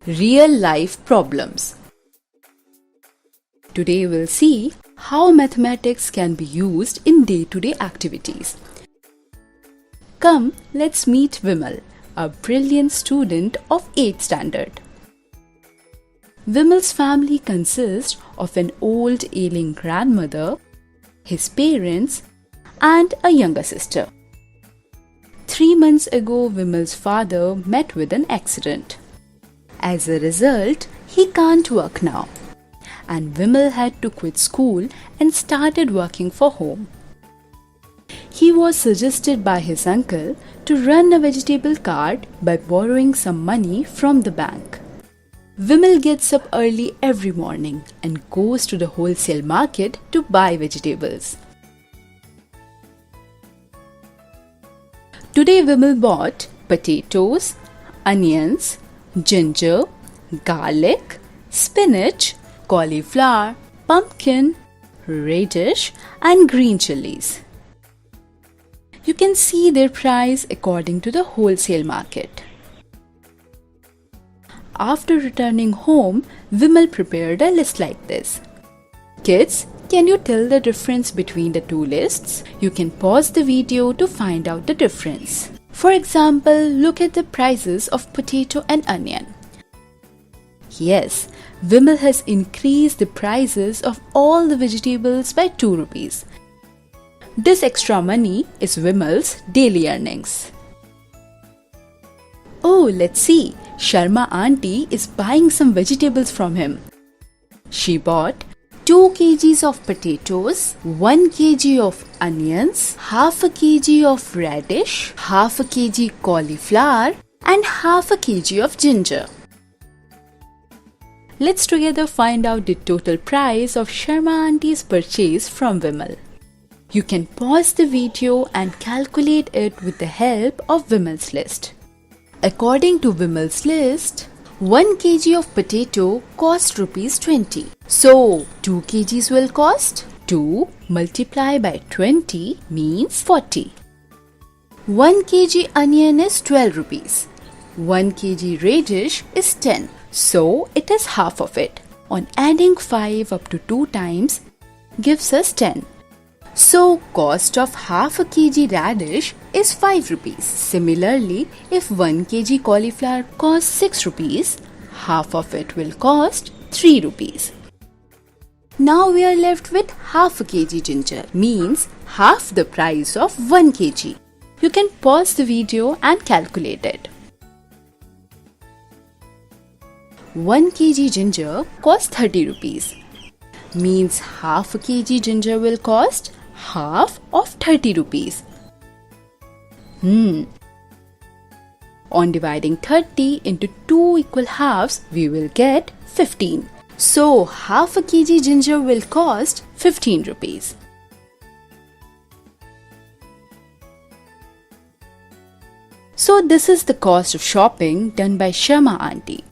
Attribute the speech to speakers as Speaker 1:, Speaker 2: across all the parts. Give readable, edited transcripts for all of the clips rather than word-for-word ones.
Speaker 1: Real life problems. Today we'll see how mathematics can be used in day-to-day activities. Come, let's meet Vimal, a brilliant student of 8th standard. Vimal's family consists of an old ailing grandmother, his parents, and a younger sister. 3 months ago, Vimal's father met with an accident. As a result, he can't work now, and Vimal had to quit school and started working for home. He was suggested by his uncle to run a vegetable cart by borrowing some money from the bank. Vimal gets up early every morning and goes to the wholesale market to buy vegetables. Today Vimal bought potatoes, onions, ginger, garlic, spinach, cauliflower, pumpkin, radish, and green chilies. You can see their price according to the wholesale market. After returning home, Vimal prepared a list like this. Kids, can you tell the difference between the two lists? You can pause the video to find out the difference. For example, look at the prices of potato and onion. Yes, Vimal has increased the prices of all the vegetables by 2 rupees. This extra money is Vimal's daily earnings. Oh, let's see. Sharma auntie is buying some vegetables from him. She bought 2 kgs of potatoes, 1 kg of onions, half a kg of radish, half a kg cauliflower, and half a kg of ginger. Let's together find out the total price of Sharma auntie's purchase from Vimal. You can pause the video and calculate it with the help of Vimal's list. According to Vimal's list, 1 kg of potato cost rupees 20. So, 2 kgs will cost 2 multiplied by 20 means 40. 1 kg onion is 12 rupees. 1 kg radish is 10. So, it is half of it. On adding 5 up to 2 times gives us 10. So, cost of half a kg radish is 5 rupees. Similarly, if 1 kg cauliflower costs 6 rupees, half of it will cost 3 rupees. Now we are left with half a kg ginger, means half the price of 1 kg. You can pause the video and calculate it. 1 kg ginger costs 30 rupees, means half a kg ginger will cost half of 30 rupees. On dividing 30 into 2 equal halves, we will get 15. So, half a kg ginger will cost 15 rupees. So, this is the cost of shopping done by Sharma auntie.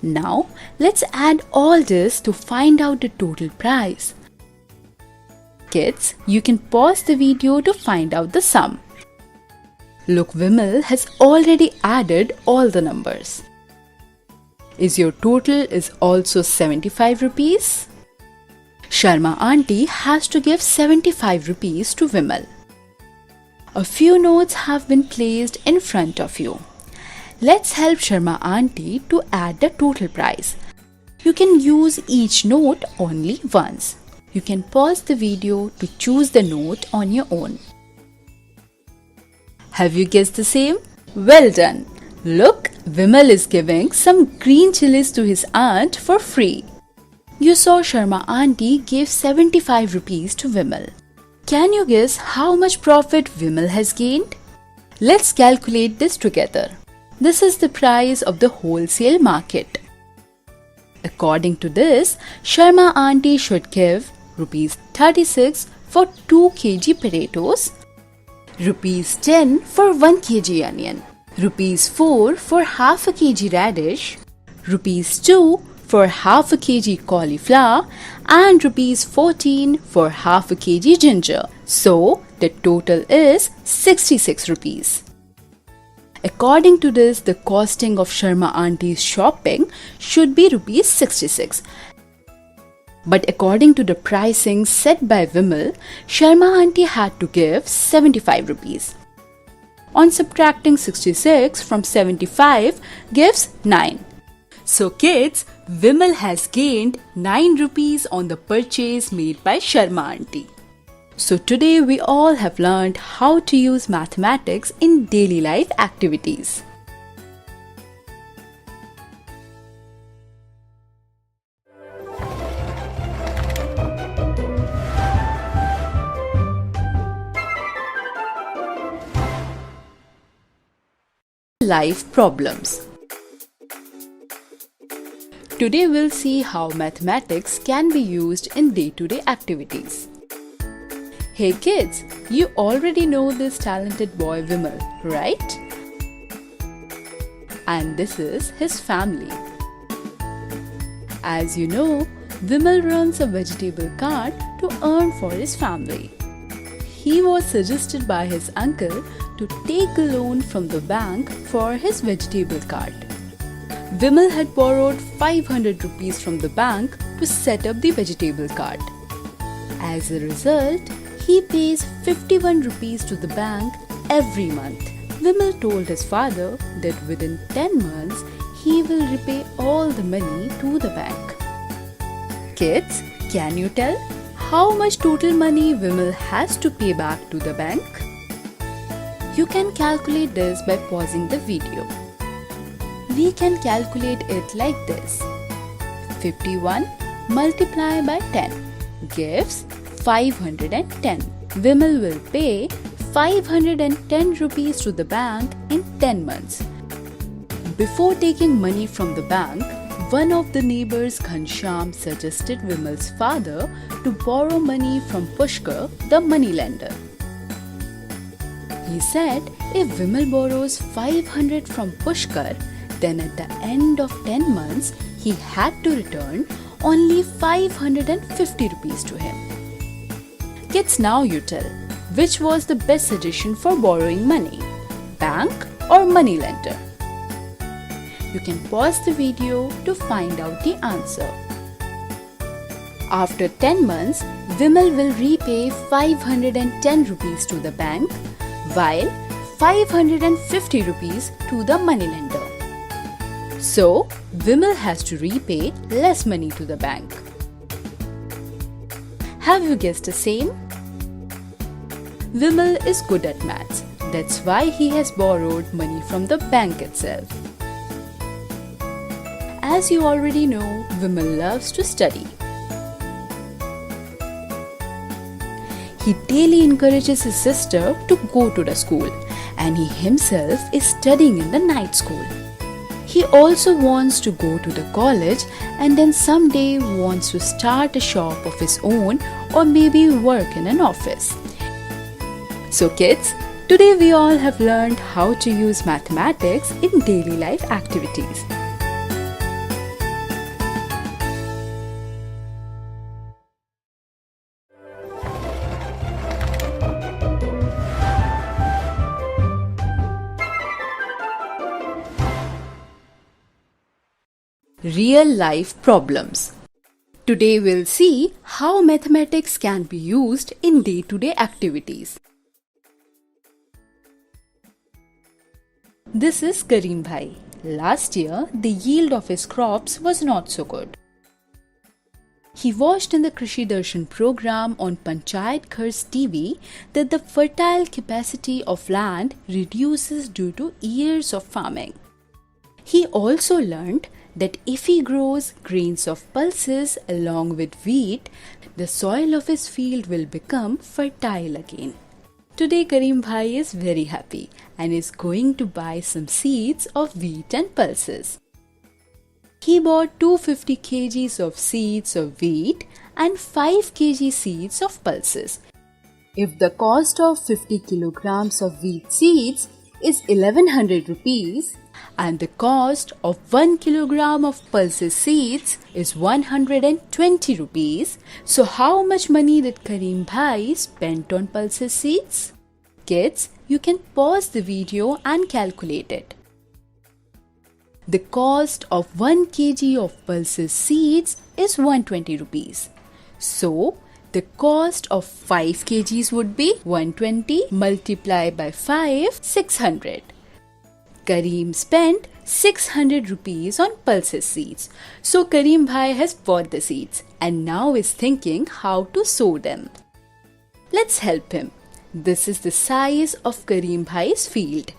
Speaker 1: Now, let's add all this to find out the total price. Kids, you can pause the video to find out the sum. Look, Vimal has already added all the numbers. Is your total is also 75 rupees? Sharma auntie has to give 75 rupees to Vimal. A few notes have been placed in front of you. Let's help Sharma auntie to add the total price. You can use each note only once. You can pause the video to choose the note on your own. Have you guessed the same? Well done! Look, Vimal is giving some green chilies to his aunt for free. You saw Sharma auntie gave 75 rupees to Vimal. Can you guess how much profit Vimal has gained? Let's calculate this together. This is the price of the wholesale market. According to this, Sharma auntie should give rupees 36 for 2 kg potatoes, rupees 10 for 1 kg onion, rupees 4 for half a kg radish, rupees 2 for half a kg cauliflower, and rupees 14 for half a kg ginger. So, the total is 66 rupees. According to this, the costing of Sharma Auntie's shopping should be rupees 66. But according to the pricing set by Vimal, Sharma Auntie had to give 75 rupees. On subtracting 66 from 75 gives 9. So kids, Vimal has gained 9 rupees on the purchase made by Sharma Auntie. So today we all have learned how to use mathematics in daily life activities. Life problems. Today we'll see how mathematics can be used in day-to-day activities. Hey kids, you already know this talented boy Vimal, right? And this is his family. As you know, Vimal runs a vegetable cart to earn for his family. He was suggested by his uncle to take a loan from the bank for his vegetable cart. Vimal had borrowed 500 rupees from the bank to set up the vegetable cart. As a result, he pays 51 rupees to the bank every month. Vimal told his father that within 10 months, he will repay all the money to the bank. Kids, can you tell how much total money Vimal has to pay back to the bank? You can calculate this by pausing the video. We can calculate it like this. 51 multiplied by 10 gives 510. Vimal will pay 510 rupees to the bank in 10 months. Before taking money from the bank, one of the neighbors, Ghanshyam, suggested Vimal's father to borrow money from Pushkar, the moneylender. He said if Vimal borrows 500 from Pushkar, then at the end of 10 months, he had to return only 550 rupees to him. Kids, now you tell, which was the best suggestion for borrowing money, bank or moneylender? You can pause the video to find out the answer. After 10 months, Vimal will repay 510 rupees to the bank, while 550 rupees to the moneylender. So, Vimal has to repay less money to the bank. Have you guessed the same? Vimal is good at maths. That's why he has borrowed money from the bank itself. As you already know, Vimal loves to study. He daily encourages his sister to go to the school, and he himself is studying in the night school. He also wants to go to the college and then someday wants to start a shop of his own or maybe work in an office. So kids, today we all have learned how to use mathematics in daily life activities. Real life problems. Today we'll see how mathematics can be used in day-to-day activities. This is Karim Bhai. Last year, the yield of his crops was not so good. He watched in the Krishi Darshan program on Panchayat Ghars TV that the fertile capacity of land reduces due to years of farming. He also learned that if he grows grains of pulses along with wheat, the soil of his field will become fertile again. Today Karim Bhai is very happy and is going to buy some seeds of wheat and pulses. He bought 250 kgs of seeds of wheat and 5 kg seeds of pulses. If the cost of 50 kilograms of wheat seeds is 1100 rupees, and the cost of 1 kilogram of pulses seeds is 120 rupees. So how much money did Karim Bhai spend on pulses seeds? Kids, you can pause the video and calculate it. The cost of 1 kg of pulses seeds is 120 rupees. So, the cost of 5 kgs would be 120 multiplied by 5, 600. Kareem spent 600 rupees on pulses seeds. So Kareem bhai has bought the seeds and now is thinking how to sow them. Let's help him. This is the size of Kareem bhai's field.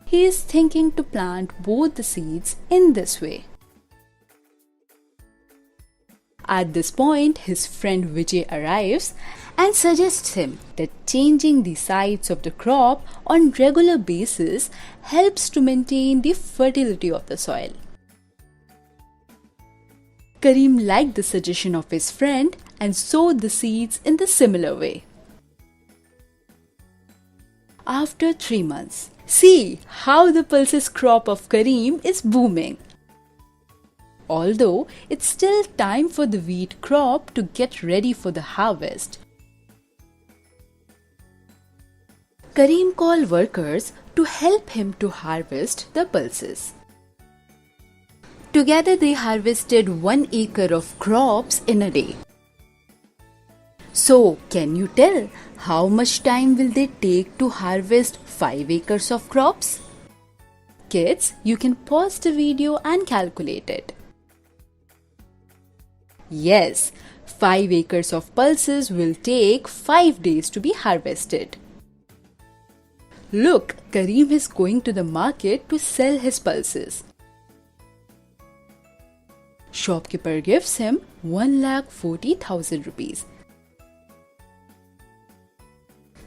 Speaker 1: He is thinking to plant both the seeds in this way. At this point, his friend Vijay arrives and suggests him that changing the sides of the crop on regular basis helps to maintain the fertility of the soil. Kareem liked the suggestion of his friend and sowed the seeds in the similar way. After 3 months, see how the pulses crop of Kareem is booming. Although it's still time for the wheat crop to get ready for the harvest. Kareem called workers to help him to harvest the pulses. Together they harvested 1 acre of crops in a day. So, can you tell how much time will they take to harvest 5 acres of crops? Kids, you can pause the video and calculate it. Yes, 5 acres of pulses will take 5 days to be harvested. Look, Kareem is going to the market to sell his pulses. Shopkeeper gives him 1,40,000 rupees.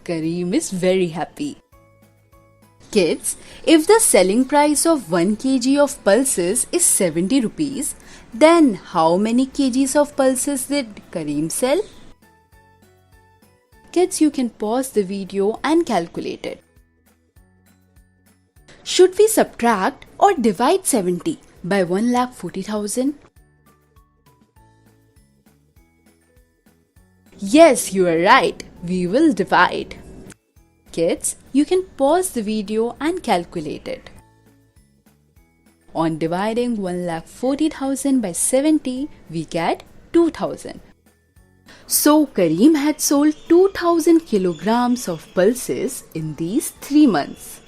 Speaker 1: Kareem is very happy. Kids, if the selling price of 1 kg of pulses is 70 rupees, then how many kgs of pulses did Kareem sell? Kids, you can pause the video and calculate it. Should we subtract or divide 70 by 1,40,000? Yes, you are right. We will divide. Kids, you can pause the video and calculate it. On dividing 1,40,000 by 70, we get 2,000. So Kareem had sold 2,000 kilograms of pulses in these 3 months.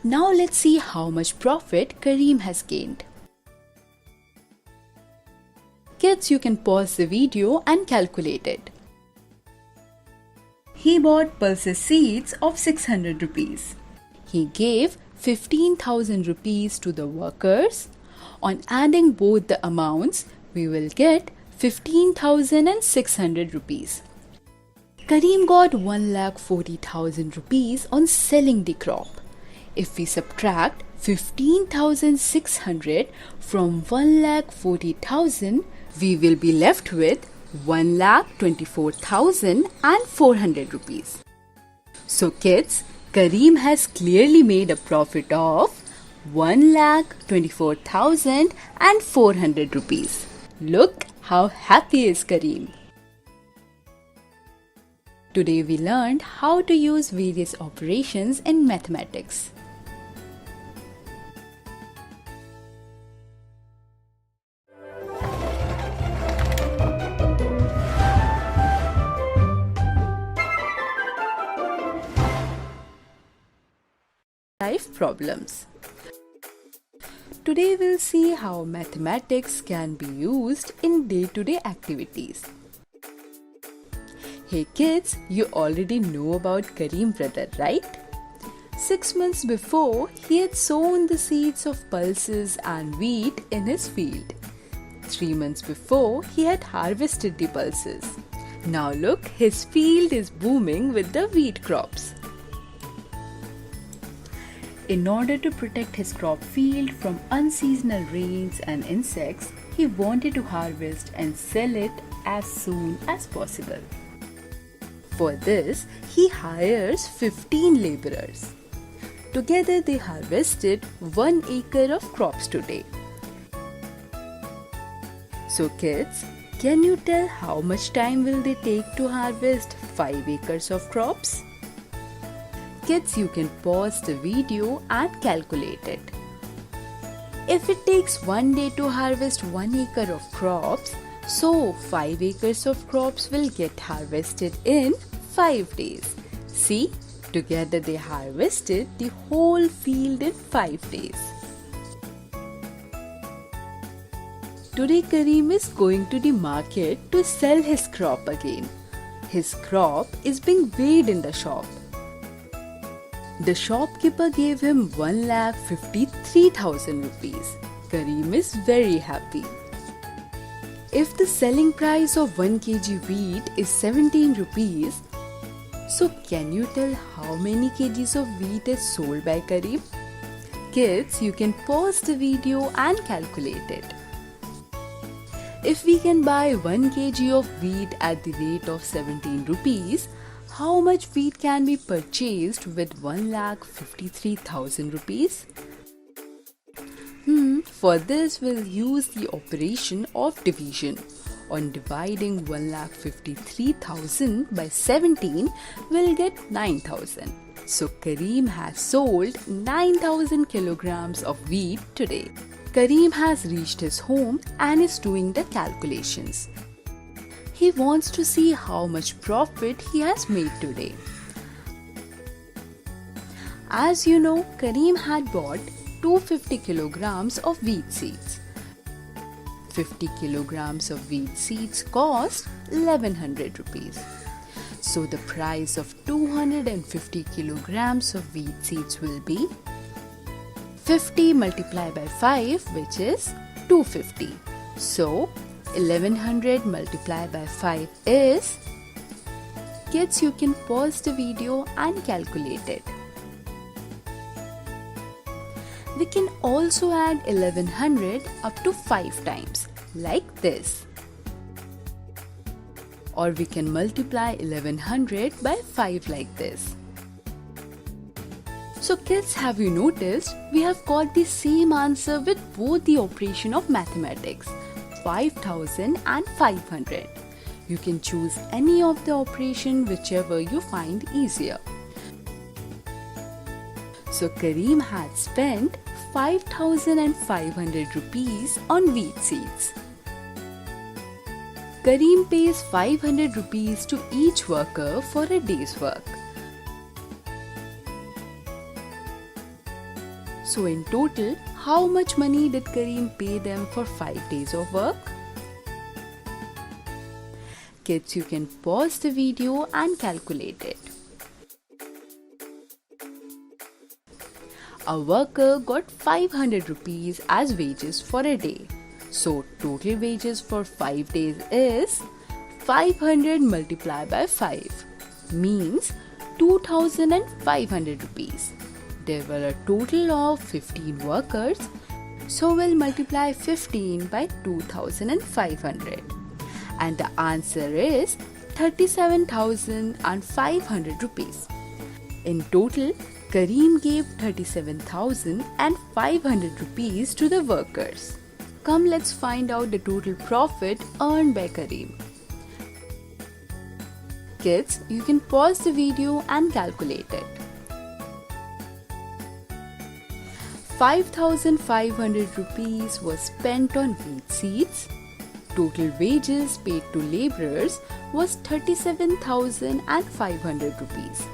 Speaker 1: Now let's see how much profit Kareem has gained. Kids, you can pause the video and calculate it. He bought pulses seeds of 600 rupees. He gave 15,000 rupees to the workers. On adding both the amounts, we will get 15,600 rupees. Kareem got 1,40,000 rupees on selling the crop. If we subtract 15,600 from 1,40,000, we will be left with 1,24,400 rupees. So kids, Kareem has clearly made a profit of 1,24,400 rupees. Look how happy is Kareem. Today we learned how to use various operations in mathematics. Life problems. Today we'll see how mathematics can be used in day-to-day activities. Hey kids, you already know about Kareem brother, right? 6 months before, he had sown the seeds of pulses and wheat in his field. 3 months before, he had harvested the pulses. Now look, his field is booming with the wheat crops. In order to protect his crop field from unseasonal rains and insects, he wanted to harvest and sell it as soon as possible. For this, he hires 15 laborers. Together they harvested 1 acre of crops today. So kids, can you tell how much time will they take to harvest 5 acres of crops? Kids, you can pause the video and calculate it. If it takes 1 day to harvest 1 acre of crops, so 5 acres of crops will get harvested in 5 days. See, together they harvested the whole field in 5 days. Today Kareem is going to the market to sell his crop again. His crop is being weighed in the shop. The shopkeeper gave him 1,53,000 rupees. Kareem is very happy. If the selling price of 1 kg wheat is 17 rupees, so can you tell how many kgs of wheat is sold by Kareem? Kids, you can pause the video and calculate it. If we can buy 1 kg of wheat at the rate of 17 rupees, how much wheat can be purchased with 1,53,000 rupees? For this, we'll use the operation of division. On dividing 1,53,000 by 17, we'll get 9,000. So Kareem has sold 9,000 kilograms of wheat today. Kareem has reached his home and is doing the calculations. He wants to see how much profit he has made today. As you know, Kareem had bought 250 kilograms of wheat seeds. 50 kilograms of wheat seeds cost 1100 rupees. So the price of 250 kilograms of wheat seeds will be 50 multiplied by 5, which is 250. So 1100 multiplied by 5 is... Kids, you can pause the video and calculate it. We can also add 1100 up to 5 times, like this. Or we can multiply 1100 by 5 like this. So kids, have you noticed we have got the same answer with both the operation of mathematics, 5000 and 500. You can choose any of the operation whichever you find easier. So Kareem had spent 5,500 rupees on wheat seeds. Kareem pays 500 rupees to each worker for a day's work. So in total, how much money did Kareem pay them for 5 days of work? Kids, you can pause the video and calculate it. A worker got 500 rupees as wages for a day. So total wages for 5 days is 500 multiplied by 5 means 2,500 rupees. There were a total of 15 workers, so we'll multiply 15 by 2,500. And the answer is 37,500 rupees. In total, Kareem gave 37,500 rupees to the workers. Come, let's find out the total profit earned by Kareem. Kids, you can pause the video and calculate it. 5,500 rupees was spent on wheat seeds. Total wages paid to laborers was 37,500 rupees.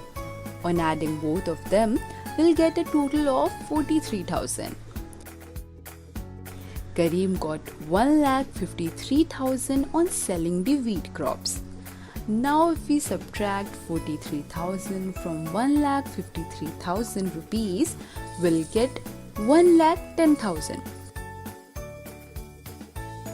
Speaker 1: On adding both of them, we'll get a total of 43,000. Kareem got 1,53,000 on selling the wheat crops. Now if we subtract 43,000 from 1,53,000 rupees, we'll get 1,10,000.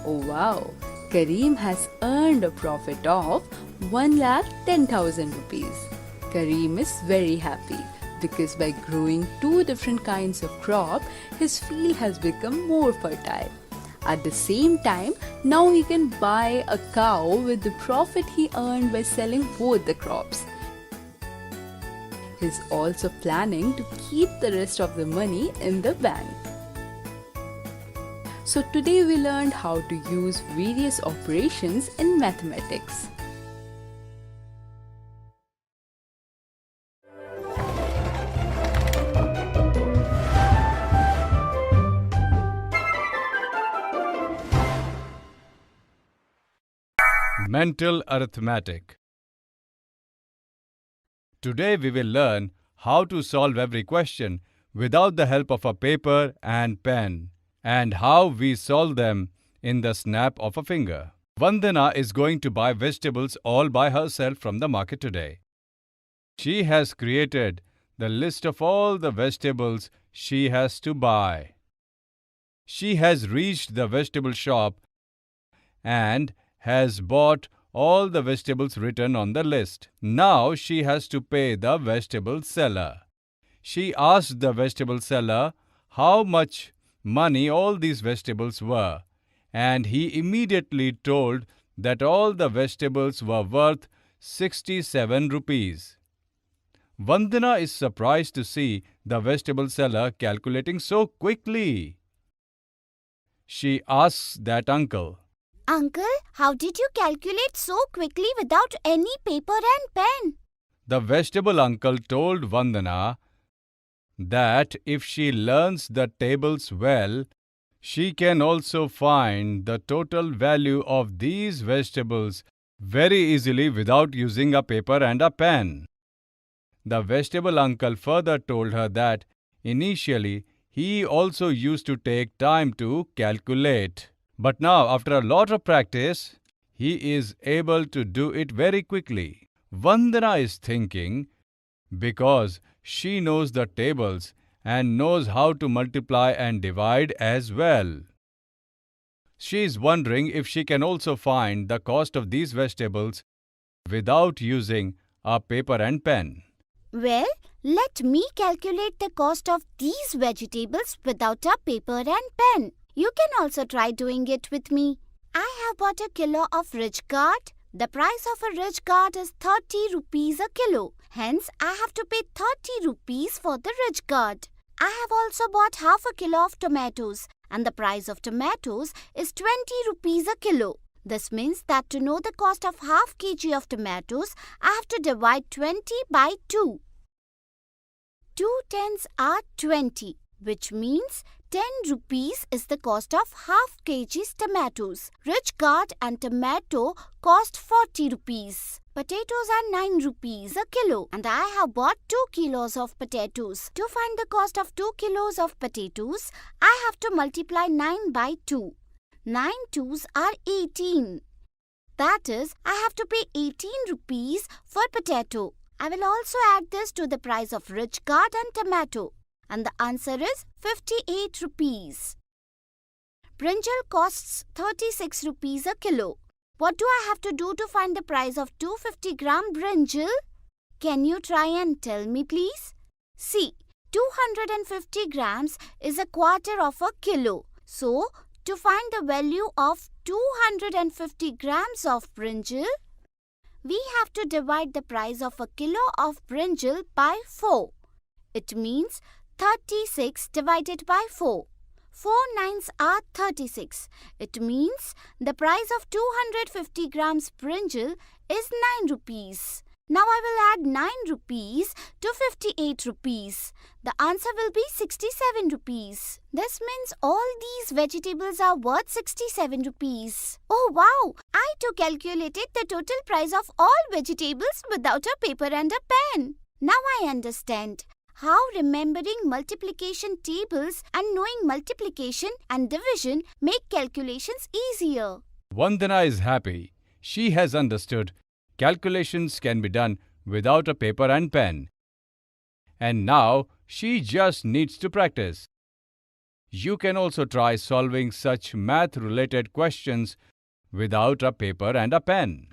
Speaker 1: Oh wow! Kareem has earned a profit of 1,10,000 rupees. Kareem is very happy because by growing 2 different kinds of crop, his field has become more fertile. At the same time, now he can buy a cow with the profit he earned by selling both the crops. He's also planning to keep the rest of the money in the bank. So today we learned how to use various operations in mathematics.
Speaker 2: Mental arithmetic. Today we will learn how to solve every question without the help of a paper and pen, and how we solve them in the snap of a finger. Vandana is going to buy vegetables all by herself from the market today. She has created the list of all the vegetables she has to buy. She has reached the vegetable shop and has bought all the vegetables written on the list. Now she has to pay the vegetable seller. She asked the vegetable seller how much money all these vegetables were, and he immediately told that all the vegetables were worth 67 rupees. Vandana is surprised to see the vegetable seller calculating so quickly. She asks that uncle,
Speaker 3: Uncle, how did you calculate so quickly without any paper and pen?
Speaker 2: The vegetable uncle told Vandana that if she learns the tables well, she can also find the total value of these vegetables very easily without using a paper and a pen. The vegetable uncle further told her that initially he also used to take time to calculate. But now, after a lot of practice, he is able to do it very quickly. Vandana is thinking because she knows the tables and knows how to multiply and divide as well. She is wondering if she can also find the cost of these vegetables without using a paper and pen.
Speaker 3: Well, let me calculate the cost of these vegetables without a paper and pen. You can also try doing it with me. I have bought a kilo of rich gourd. The price of a rich gourd is 30 rupees a kilo. Hence, I have to pay 30 rupees for the rich gourd. I have also bought half a kilo of tomatoes, and the price of tomatoes is 20 rupees a kilo. This means that to know the cost of half kg of tomatoes, I have to divide 20 by 2. 2 tens are 20, which means 10 rupees is the cost of half kg's tomatoes. Rich gourd and tomato cost 40 rupees. Potatoes are 9 rupees a kilo, and I have bought 2 kilos of potatoes. To find the cost of 2 kilos of potatoes, I have to multiply 9 by 2. 9 twos are 18. That is, I have to pay 18 rupees for potato. I will also add this to the price of rich gourd and tomato, and the answer is 58 rupees. Brinjal costs 36 rupees a kilo. What do I have to do to find the price of 250-gram brinjal? Can you try and tell me, please? See, 250 grams is a quarter of a kilo. So, to find the value of 250 grams of brinjal, we have to divide the price of a kilo of brinjal by 4. It means 36 divided by 4. 4 nines are 36. It means the price of 250 grams brinjal is 9 rupees. Now I will add 9 rupees to 58 rupees. The answer will be 67 rupees. This means all these vegetables are worth 67 rupees. Oh wow! I too calculated the total price of all vegetables without a paper and a pen. Now I understand how remembering multiplication tables and knowing multiplication and division make calculations easier.
Speaker 2: Vandana is happy. She has understood calculations can be done without a paper and pen. And now she just needs to practice. You can also try solving such math-related questions without a paper and a pen.